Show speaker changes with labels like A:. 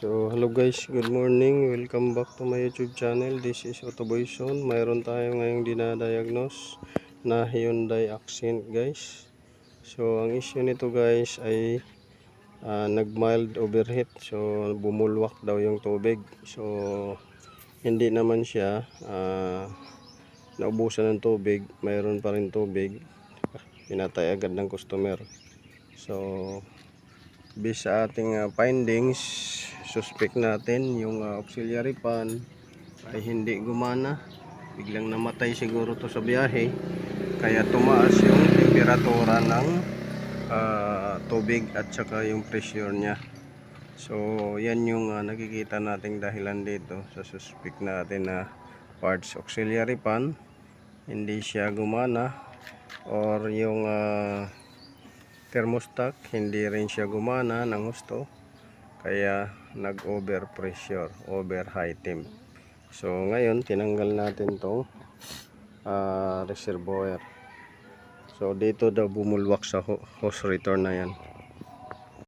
A: So hello guys, good morning. Welcome back to my YouTube channel. This is Autoboyson. Mayroon tayo ngayong dinadiagnose na Hyundai Accent guys. So ang issue nito guys ay nag-mild overheat. So bumulwak daw yung tubig. So hindi naman siya naubusan ng tubig. Mayroon pa rin tubig. Pinatay agad ng customer. So based sa ating findings, suspect natin yung auxiliary fan ay hindi gumana. Biglang namatay siguro to sa biyahe, kaya tumaas yung temperatura ng tubig at saka yung pressure nya. So yan yung nakikita nating dahilan dito sa suspect natin na parts. Auxiliary fan hindi siya gumana, or yung thermostat hindi rin siya gumana ng gusto, kaya nag over pressure, over high temp. So ngayon tinanggal natin tong reservoir. So dito daw bumulwak sa hose return na yan.